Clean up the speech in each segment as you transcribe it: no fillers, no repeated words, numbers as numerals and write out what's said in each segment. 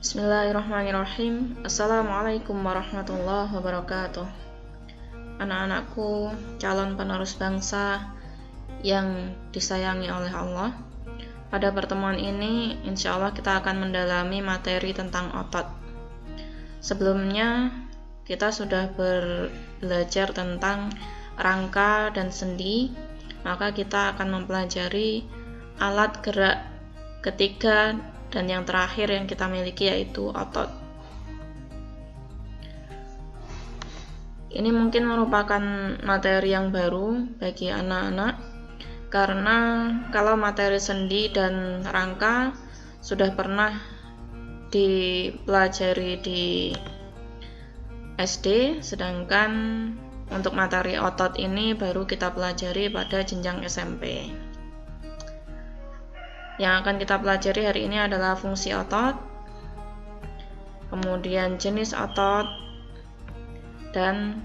Bismillahirrahmanirrahim. Assalamualaikum warahmatullahi wabarakatuh. Anak-anakku, calon penerus bangsa yang disayangi oleh Allah. Pada pertemuan ini, insya Allah kita akan mendalami materi tentang otot. Sebelumnya, kita sudah belajar tentang rangka dan sendi, maka kita akan mempelajari alat gerak ketiga dan yang terakhir yang kita miliki, yaitu otot. Ini mungkin merupakan materi yang baru bagi anak-anak, karena kalau materi sendi dan rangka sudah pernah dipelajari di SD, sedangkan untuk materi otot ini baru kita pelajari pada jenjang SMP. Yang akan kita pelajari hari ini adalah fungsi otot, kemudian jenis otot, dan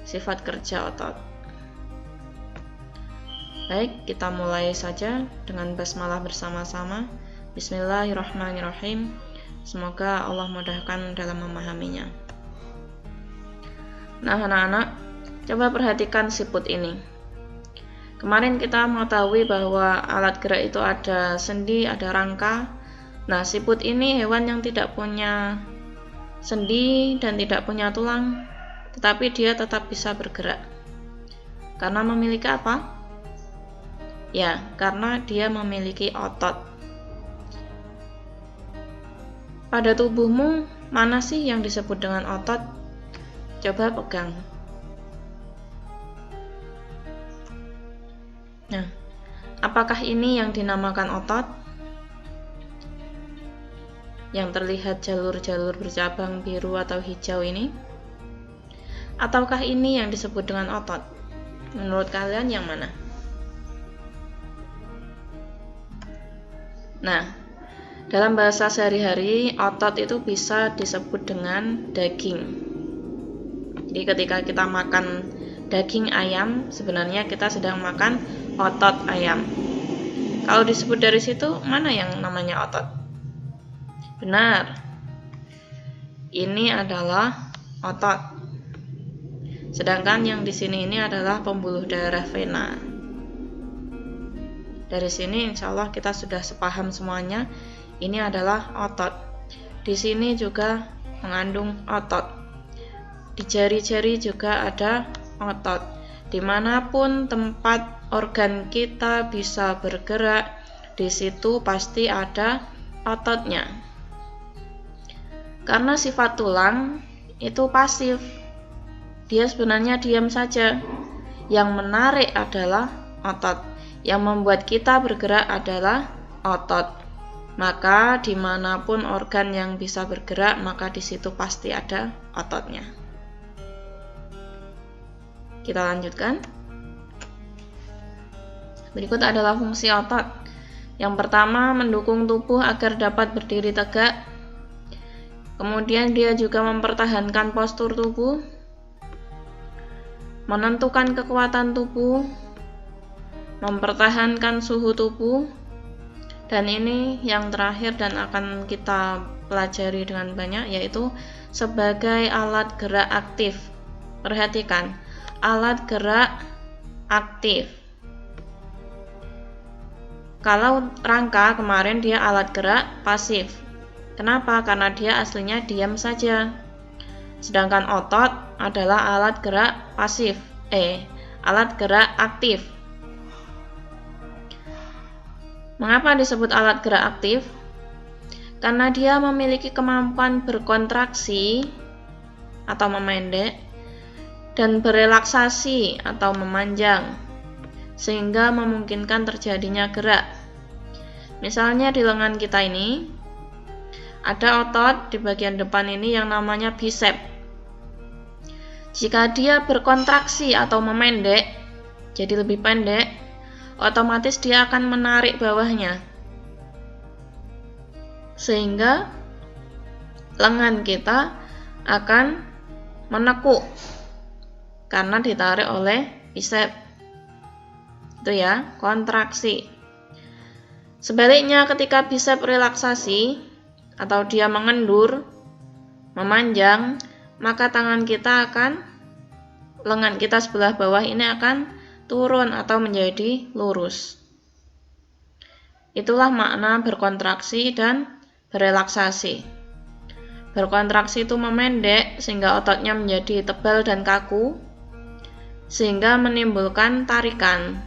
sifat kerja otot. Baik, kita mulai saja dengan basmalah bersama-sama. Bismillahirrahmanirrahim. Semoga Allah mudahkan dalam memahaminya. Nah, anak-anak, coba perhatikan siput ini. Kemarin kita mengetahui bahwa alat gerak itu ada sendi, ada rangka. Nah, siput ini hewan yang tidak punya sendi dan tidak punya tulang, tetapi dia tetap bisa bergerak. Karena memiliki apa? Ya, karena dia memiliki otot. Pada tubuhmu, mana sih yang disebut dengan otot? Coba pegang. Nah, apakah ini yang dinamakan otot? Yang terlihat jalur-jalur bercabang biru atau hijau ini? Ataukah ini yang disebut dengan otot? Menurut kalian yang mana? Nah, dalam bahasa sehari-hari, otot itu bisa disebut dengan daging. Jadi ketika kita makan daging ayam, sebenarnya kita sedang makan otot ayam. Kalau disebut dari situ, mana yang namanya otot? Benar. Ini adalah otot. Sedangkan yang di sini ini adalah pembuluh darah vena. Dari sini insya Allah kita sudah sepaham semuanya. Ini adalah otot. Di sini juga mengandung otot. Di jari-jari juga ada otot. Dimanapun tempat organ kita bisa bergerak, di situ pasti ada ototnya. Karena sifat tulang itu pasif, dia sebenarnya diam saja. Yang menarik adalah otot. Yang membuat kita bergerak adalah otot. Maka dimanapun organ yang bisa bergerak, maka di situ pasti ada ototnya. Kita lanjutkan. Berikut adalah fungsi otot. Yang pertama, mendukung tubuh agar dapat berdiri tegak. Kemudian dia juga mempertahankan postur tubuh, menentukan kekuatan tubuh, mempertahankan suhu tubuh, dan ini yang terakhir dan akan kita pelajari dengan banyak, yaitu sebagai alat gerak aktif. Perhatikan, alat gerak aktif. Kalau rangka kemarin dia alat gerak pasif. Kenapa? Karena dia aslinya diam saja. Sedangkan otot adalah alat gerak pasif. Alat gerak aktif. Mengapa disebut alat gerak aktif? Karena dia memiliki kemampuan berkontraksi atau memendek dan berelaksasi atau memanjang, sehingga memungkinkan terjadinya gerak. Misalnya di lengan kita ini ada otot di bagian depan ini yang namanya bisep. Jika dia berkontraksi atau memendek, jadi lebih pendek, otomatis dia akan menarik bawahnya, sehingga lengan kita akan menekuk karena ditarik oleh bisep. Itu ya, kontraksi. Sebaliknya ketika bisep relaksasi atau dia mengendur, memanjang, maka tangan kita lengan kita sebelah bawah ini akan turun atau menjadi lurus. Itulah makna berkontraksi dan berelaksasi. Berkontraksi itu memendek sehingga ototnya menjadi tebal dan kaku, sehingga menimbulkan tarikan.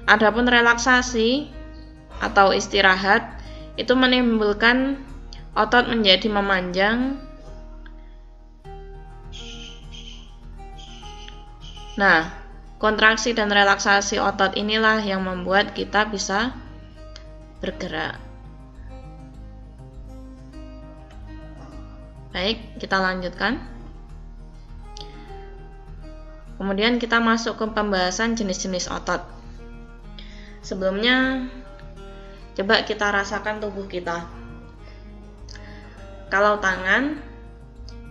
Adapun relaksasi atau istirahat itu menimbulkan otot menjadi memanjang. Nah, kontraksi dan relaksasi otot inilah yang membuat kita bisa bergerak. Baik, kita lanjutkan. Kemudian kita masuk ke pembahasan jenis-jenis otot. Sebelumnya, coba kita rasakan tubuh kita. Kalau tangan,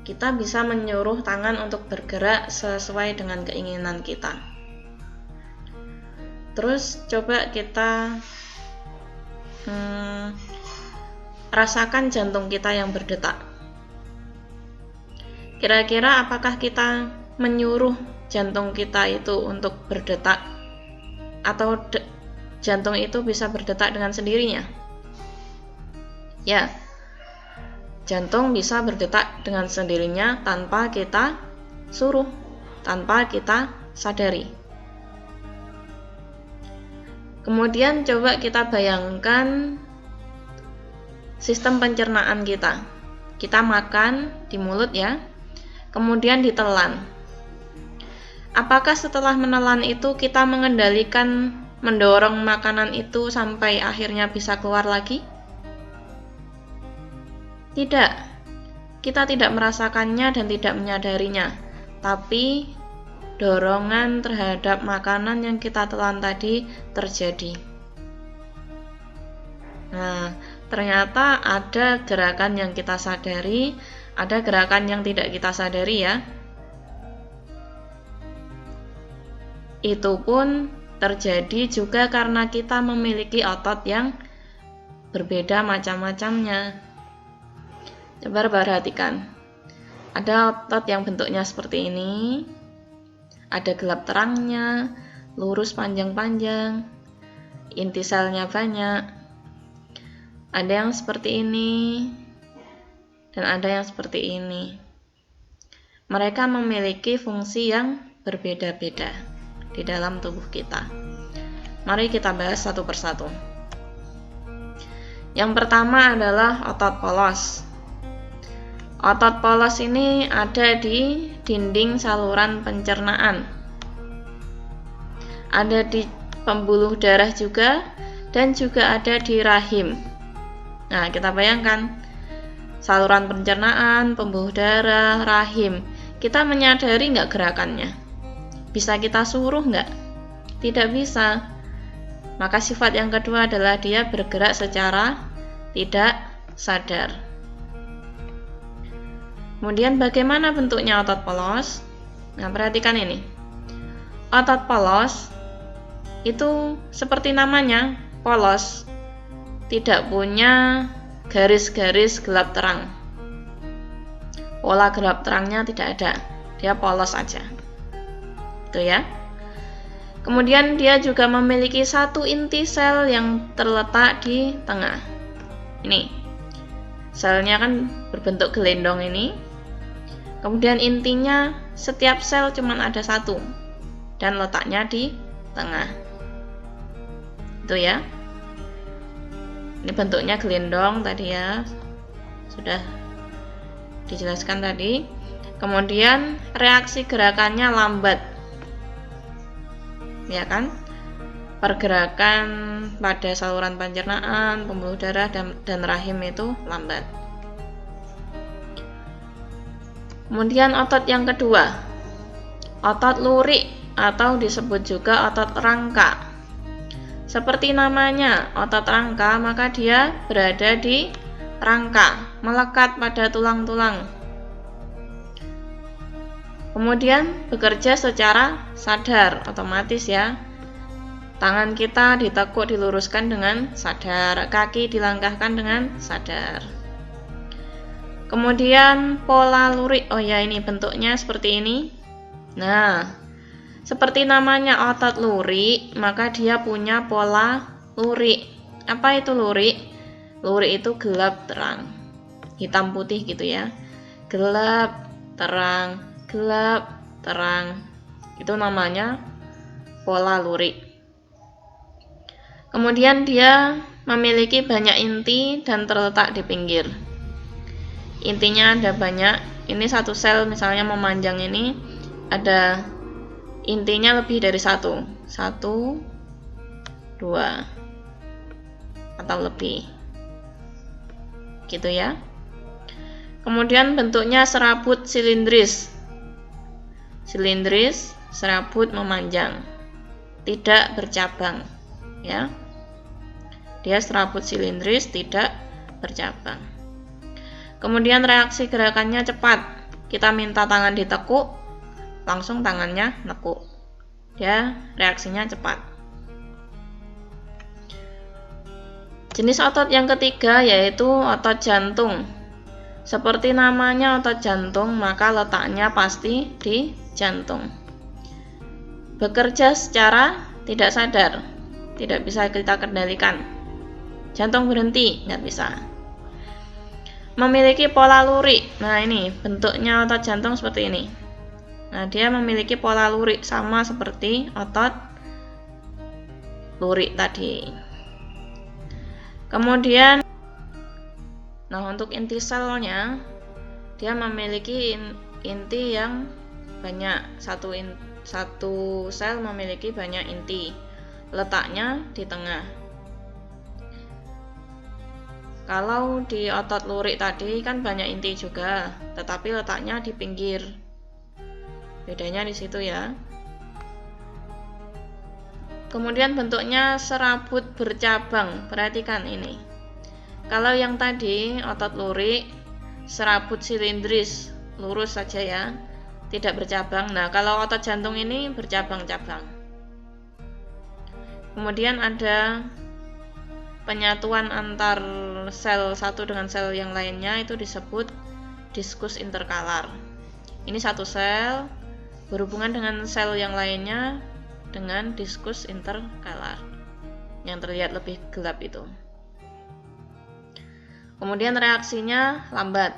kita bisa menyuruh tangan untuk bergerak sesuai dengan keinginan kita. Terus coba kita rasakan jantung kita yang berdetak. Kira-kira apakah kita menyuruh jantung kita itu untuk berdetak, atau jantung itu bisa berdetak dengan sendirinya? Ya, jantung bisa berdetak dengan sendirinya tanpa kita suruh, tanpa kita sadari. Kemudian coba kita bayangkan sistem pencernaan kita. Kita makan di mulut ya, kemudian ditelan. Apakah setelah menelan itu kita mengendalikan mendorong makanan itu sampai akhirnya bisa keluar lagi? Tidak. Kita tidak merasakannya dan tidak menyadarinya. Tapi dorongan terhadap makanan yang kita telan tadi terjadi. Nah, ternyata ada gerakan yang kita sadari, ada gerakan yang tidak kita sadari ya. Itu pun terjadi juga karena kita memiliki otot yang berbeda macam-macamnya. Coba perhatikan. Ada otot yang bentuknya seperti ini. Ada gelap terangnya, lurus panjang-panjang, inti selnya banyak. Ada yang seperti ini, dan ada yang seperti ini. Mereka memiliki fungsi yang berbeda-beda di dalam tubuh kita. Mari kita bahas satu persatu. Yang pertama adalah otot polos. Otot polos ini ada di dinding saluran pencernaan. Ada di pembuluh darah juga, dan juga ada di rahim. Nah, kita bayangkan saluran pencernaan, pembuluh darah, rahim. Kita menyadari nggak gerakannya? Bisa kita suruh nggak? Tidak bisa. Maka sifat yang kedua adalah dia bergerak secara tidak sadar. Kemudian bagaimana bentuknya otot polos? Nah, perhatikan ini. Otot polos itu seperti namanya, polos. Tidak punya garis-garis gelap terang. Pola gelap terangnya tidak ada. Dia polos aja. Itu ya. Kemudian dia juga memiliki satu inti sel yang terletak di tengah. Ini. Selnya kan berbentuk gelendong ini. Kemudian intinya setiap sel cuma ada satu dan letaknya di tengah. Itu ya. Ini bentuknya gelendong tadi ya. Sudah dijelaskan tadi. Kemudian reaksi gerakannya lambat. Ya kan? Pergerakan pada saluran pencernaan, pembuluh darah dan rahim itu lambat. Kemudian otot yang kedua, otot lurik atau disebut juga otot rangka. Seperti namanya, otot rangka, maka dia berada di rangka, melekat pada tulang-tulang. Kemudian bekerja secara sadar, otomatis ya. Tangan kita ditekuk diluruskan dengan sadar, kaki dilangkahkan dengan sadar. Kemudian pola lurik, oh ya ini bentuknya seperti ini. Nah, seperti namanya otot lurik, maka dia punya pola lurik. Apa itu lurik? Lurik itu gelap terang, hitam putih gitu ya. Gelap, terang, gelap, terang. Itu namanya pola lurik. Kemudian dia memiliki banyak inti dan terletak di pinggir. Intinya ada banyak. Ini satu sel misalnya memanjang ini ada intinya lebih dari satu, 2 atau lebih, gitu ya. Kemudian bentuknya serabut silindris, serabut memanjang, tidak bercabang, ya. Dia serabut silindris, tidak bercabang. Kemudian reaksi gerakannya cepat. Kita minta tangan ditekuk, langsung tangannya nekuk. Dia reaksinya cepat. Jenis otot yang ketiga yaitu otot jantung. Seperti namanya otot jantung, maka letaknya pasti di jantung. Bekerja secara tidak sadar, tidak bisa kita kendalikan. Jantung berhenti, nggak bisa. Memiliki pola lurik. Nah ini bentuknya otot jantung seperti ini. Nah dia memiliki pola lurik sama seperti otot lurik tadi. Kemudian, nah untuk inti selnya, dia memiliki inti yang banyak. Satu sel memiliki banyak inti. Letaknya di tengah. Kalau di otot lurik tadi kan banyak inti juga, tetapi letaknya di pinggir. Bedanya di situ ya. Kemudian bentuknya serabut bercabang. Perhatikan ini. Kalau yang tadi otot lurik, serabut silindris, lurus saja ya, tidak bercabang. Nah, kalau otot jantung ini bercabang-cabang. Kemudian ada penyatuan antar sel satu dengan sel yang lainnya, itu disebut diskus interkalar. Ini satu sel berhubungan dengan sel yang lainnya dengan diskus interkalar yang terlihat lebih gelap itu. Kemudian reaksinya lambat.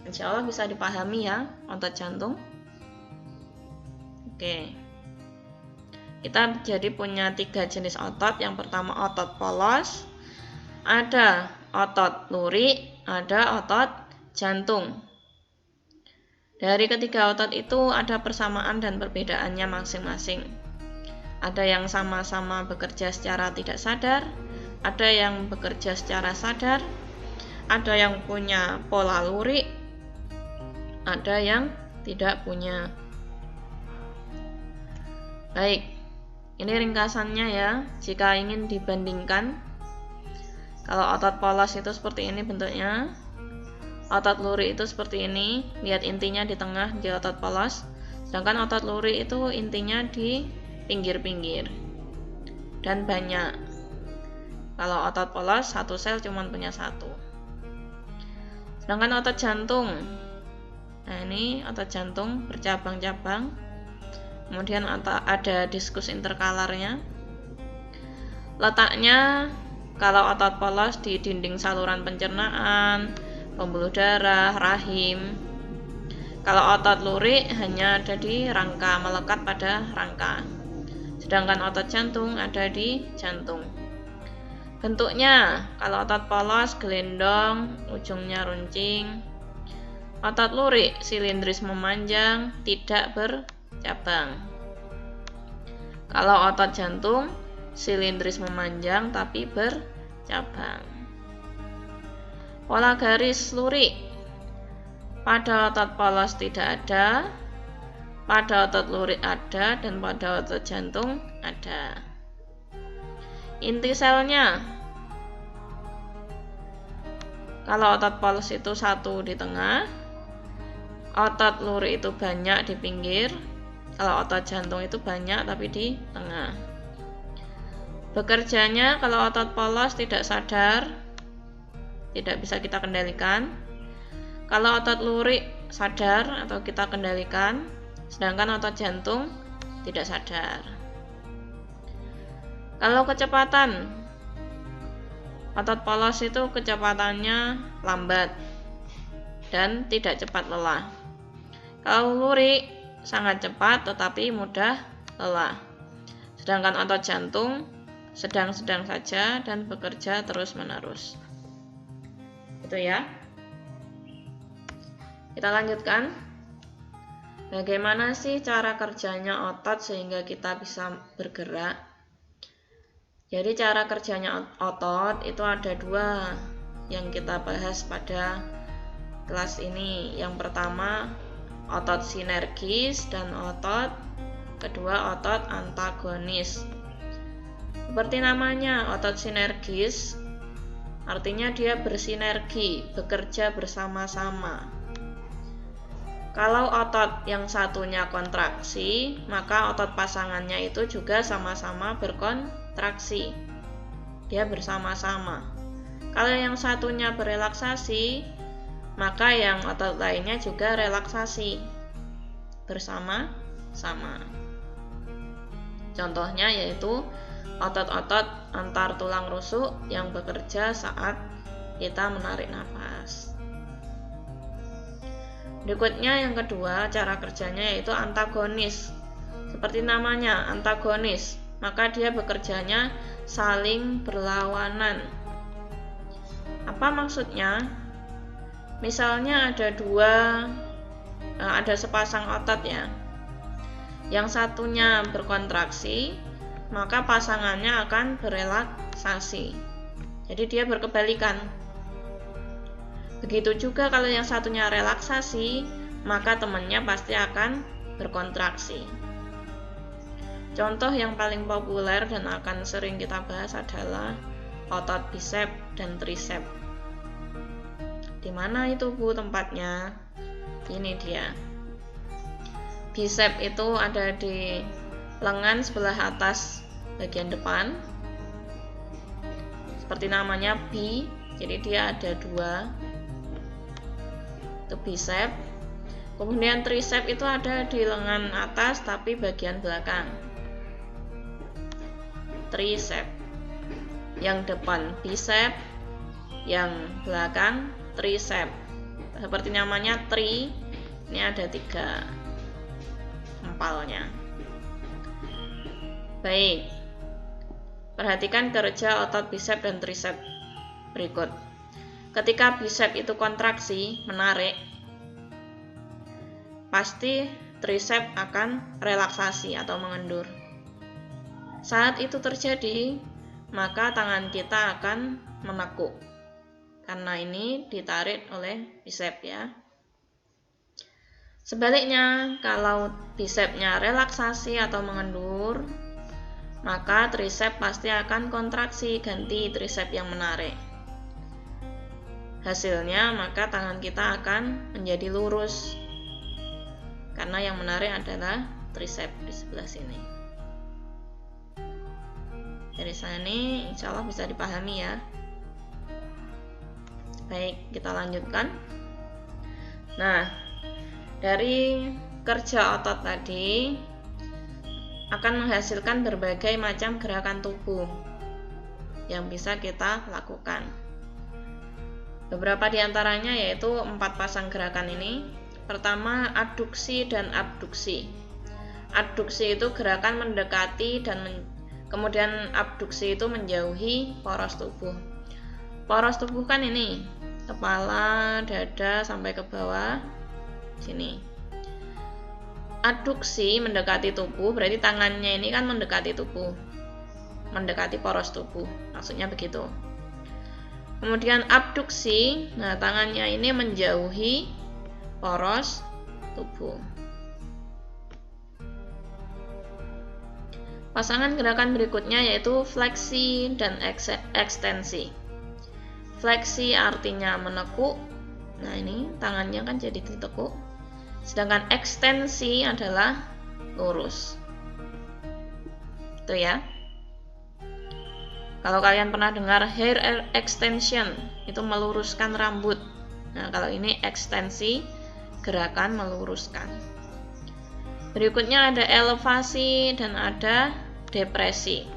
Insya Allah bisa dipahami ya otot jantung. Oke. Kita jadi punya 3 jenis otot. Yang pertama otot polos, ada otot lurik, ada otot jantung. Dari ketiga otot itu ada persamaan dan perbedaannya masing-masing. Ada yang sama-sama bekerja secara tidak sadar, ada yang bekerja secara sadar, ada yang punya pola lurik, ada yang tidak punya. Baik, ini ringkasannya ya. Jika ingin dibandingkan, kalau otot polos itu seperti ini bentuknya, otot lurik itu seperti ini, lihat intinya di tengah di otot polos, sedangkan otot lurik itu intinya di pinggir-pinggir dan banyak. Kalau otot polos satu sel cuma punya satu. Sedangkan otot jantung, nah ini otot jantung bercabang-cabang, kemudian ada diskus interkalarnya. Letaknya kalau otot polos di dinding saluran pencernaan, pembuluh darah, rahim. Kalau otot lurik hanya ada di rangka, melekat pada rangka. Sedangkan otot jantung ada di jantung. Bentuknya, kalau otot polos gelendong, ujungnya runcing. Otot lurik silindris memanjang, tidak bercabang. Kalau otot jantung silindris memanjang tapi bercabang. Pola garis lurik pada otot polos tidak ada, pada otot lurik ada, dan pada otot jantung ada. Inti selnya, kalau otot polos itu satu di tengah, otot lurik itu banyak di pinggir, Kalau otot jantung itu banyak tapi di tengah. Bekerjanya kalau otot polos tidak sadar, tidak bisa kita kendalikan. Kalau otot lurik sadar atau kita kendalikan, sedangkan otot jantung tidak sadar. Kalau kecepatan, otot polos itu kecepatannya lambat dan tidak cepat lelah. Kalau lurik sangat cepat tetapi mudah lelah. Sedangkan otot jantung sedang-sedang saja dan bekerja terus-menerus. Itu ya. Kita lanjutkan. Bagaimana sih cara kerjanya otot sehingga kita bisa bergerak? Jadi cara kerjanya otot itu ada dua yang kita bahas pada kelas ini. Yang pertama otot sinergis dan kedua otot antagonis. Seperti namanya, otot sinergis artinya dia bersinergi, bekerja bersama-sama. Kalau otot yang satunya kontraksi, maka otot pasangannya itu juga sama-sama berkontraksi. Dia bersama-sama. Kalau yang satunya berelaksasi, maka yang otot lainnya juga relaksasi bersama-sama. Contohnya yaitu otot-otot antar tulang rusuk yang bekerja saat kita menarik nafas. Berikutnya yang kedua, cara kerjanya yaitu antagonis. Seperti namanya, antagonis, maka dia bekerjanya saling berlawanan. Apa maksudnya? Misalnya ada sepasang otot ya. Yang satunya berkontraksi, maka pasangannya akan berelaksasi. Jadi dia berkebalikan. Begitu juga kalau yang satunya relaksasi, maka temannya pasti akan berkontraksi. Contoh yang paling populer dan akan sering kita bahas adalah otot bisep dan trisep. Di mana itu Bu tempatnya? Ini dia. Bisep itu ada di lengan sebelah atas bagian depan. Seperti namanya bi, jadi dia ada dua. Itu bisep. Kemudian trisep itu ada di lengan atas tapi bagian belakang. Trisep. Yang depan bisep, yang belakang trisep. Seperti namanya tri, ini ada 3 empalnya. Baik. Perhatikan kerja otot bisep dan trisep berikut. Ketika bisep itu kontraksi, menarik, pasti trisep akan relaksasi atau mengendur. Saat itu terjadi, maka tangan kita akan menekuk. Karena ini ditarik oleh bisep ya. Sebaliknya, kalau bisepnya relaksasi atau mengendur, maka trisep pasti akan kontraksi, ganti trisep yang menarik. Hasilnya, maka tangan kita akan menjadi lurus. Karena yang menarik adalah trisep di sebelah sini. Dari sini insya Allah bisa dipahami ya. Baik, kita lanjutkan. Nah, dari kerja otot tadi akan menghasilkan berbagai macam gerakan tubuh yang bisa kita lakukan. Beberapa diantaranya yaitu 4 pasang gerakan ini. Pertama, adduksi dan abduksi. Adduksi itu gerakan mendekati dan kemudian abduksi itu menjauhi poros tubuh. Poros tubuh kan ini, kepala, dada sampai ke bawah sini. Adduksi mendekati tubuh, berarti tangannya ini kan mendekati tubuh, mendekati poros tubuh, maksudnya begitu. Kemudian abduksi, nah tangannya ini menjauhi poros tubuh. Pasangan gerakan berikutnya yaitu fleksi dan ekstensi. Fleksi artinya menekuk, nah ini tangannya kan jadi ditekuk. Sedangkan ekstensi adalah lurus. Itu ya. Kalau kalian pernah dengar hair extension, itu meluruskan rambut. Nah, kalau ini ekstensi, gerakan meluruskan. Berikutnya ada elevasi dan ada depresi.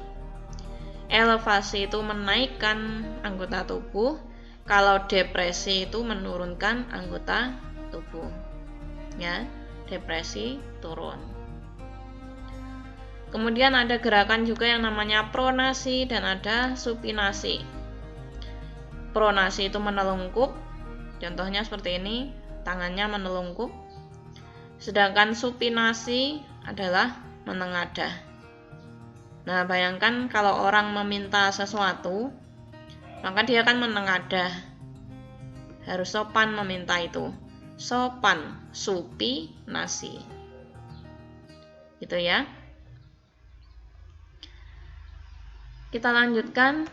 Elevasi itu menaikkan anggota tubuh, kalau depresi itu menurunkan anggota tubuh. Ya, depresi turun. Kemudian ada gerakan juga yang namanya pronasi dan ada supinasi. Pronasi itu menelungkup, contohnya seperti ini, tangannya menelungkup. Sedangkan supinasi adalah menengadah. Nah, bayangkan kalau orang meminta sesuatu, maka dia akan menengadah. Harus sopan meminta itu. Sopan, supi, nasi. Gitu ya. Kita lanjutkan.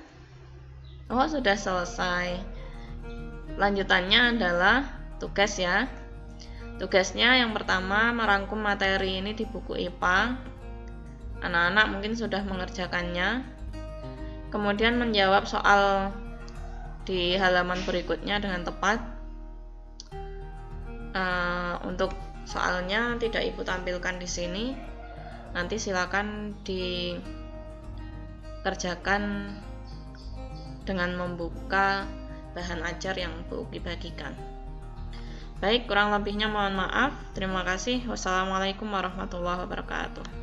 Oh, sudah selesai. Lanjutannya adalah tugas ya. Tugasnya yang pertama merangkum materi ini di buku IPA. Anak-anak mungkin sudah mengerjakannya. Kemudian menjawab soal di halaman berikutnya dengan tepat. Untuk soalnya tidak Ibu tampilkan di sini. Nanti silakan dikerjakan dengan membuka bahan ajar yang Bu bagikan. Baik, kurang lebihnya mohon maaf. Terima kasih. Wassalamualaikum warahmatullahi wabarakatuh.